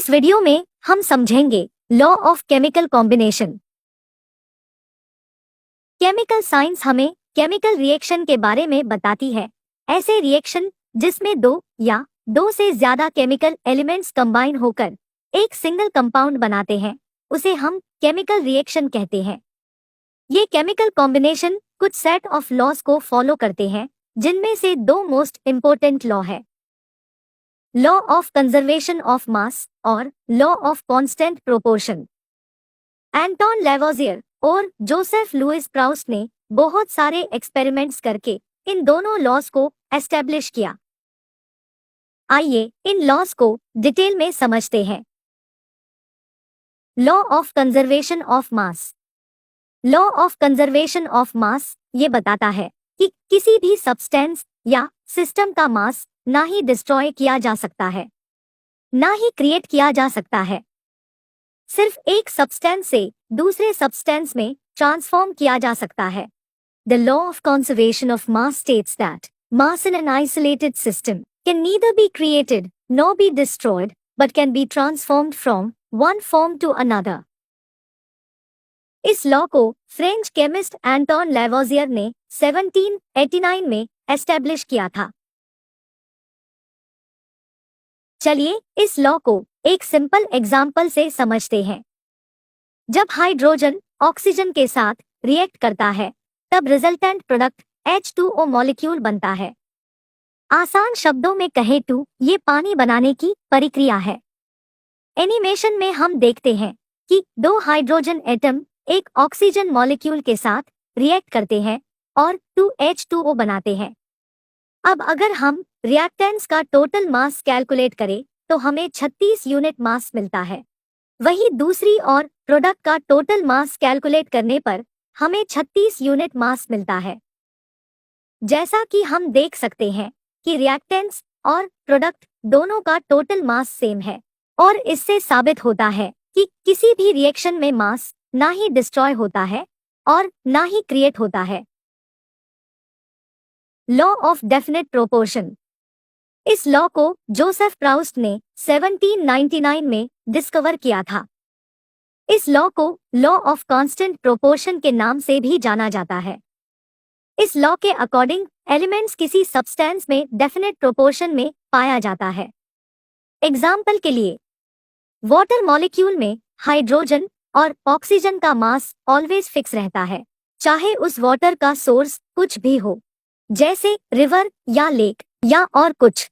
इस वीडियो में हम समझेंगे law of chemical combination. Chemical science हमें केमिकल रिएक्शन के बारे में बताती है। ऐसे रिएक्शन जिसमें दो या दो से ज्यादा केमिकल एलिमेंट्स कंबाइन होकर एक सिंगल कंपाउंड बनाते हैं, उसे हम केमिकल रिएक्शन कहते हैं। ये केमिकल कॉम्बिनेशन कुछ सेट ऑफ लॉज को फॉलो करते हैं, जिनमें से दो मोस्ट इंपॉर्टेंट लॉ है, law of conservation of mass और law of constant proportion. Antoine Lavoisier और जोसेफ लुइस प्राउस्ट ने बहुत सारे एक्सपेरिमेंट्स करके इन दोनों लॉज को एस्टेब्लिश किया। आइए इन लॉज को डिटेल में समझते हैं। Law of conservation of mass. Law of conservation of मास ये बताता है कि किसी भी सब्सटेंस या सिस्टम का मास ना ही डिस्ट्रॉय किया जा सकता है, ना ही क्रिएट किया जा सकता है। सिर्फ एक सब्सटेंस से दूसरे सब्सटेंस में ट्रांसफॉर्म किया जा सकता है। The law of conservation of mass states that mass in an isolated system can neither be created nor be destroyed but can be transformed from one form to another. इस law को French chemist Antoine Lavoisier ने 1789 में establish किया था। चलिए इस law को एक सिंपल एग्जाम्पल से समझते हैं। जब हाइड्रोजन ऑक्सीजन के साथ रिएक्ट करता है, तब रिजल्टेंट प्रोडक्ट H2O मॉलिक्यूल बनता है। आसान शब्दों में कहें तो ये पानी बनाने की प्रक्रिया है। एनिमेशन में हम देखते हैं कि दो हाइड्रोजन एटम एक ऑक्सीजन मॉलिक्यूल के साथ रिएक्ट करते हैं और 2H2O बनाते हैं। अब अगर हम रिएक्टेंट्स का टोटल मास कैलकुलेट करें तो हमें 36 यूनिट मास मिलता है। वही दूसरी और प्रोडक्ट का टोटल मास कैलकुलेट करने पर हमें 36 यूनिट मास मिलता है। जैसा कि हम देख सकते हैं कि रिएक्टेंट्स और प्रोडक्ट दोनों का टोटल मास सेम है, और इससे साबित होता है कि किसी भी रिएक्शन में मास ना ही डिस्ट्रॉय होता है और ना ही क्रिएट होता है। Law of definite proportion. इस लॉ को जोसेफ प्राउस्ट ने 1799 में डिस्कवर किया था। इस लॉ को लॉ ऑफ कांस्टेंट प्रोपोर्शन के नाम से भी जाना जाता है। इस लॉ के अकॉर्डिंग एलिमेंट्स किसी सब्सटेंस में डेफिनेट प्रोपोर्शन में पाया जाता है। एग्जाम्पल के लिए, वाटर मॉलिक्यूल में हाइड्रोजन और ऑक्सीजन का मास ऑलवेज फिक्स रहता है, चाहे उस वाटर का सोर्स कुछ भी हो, जैसे रिवर या लेक या और कुछ।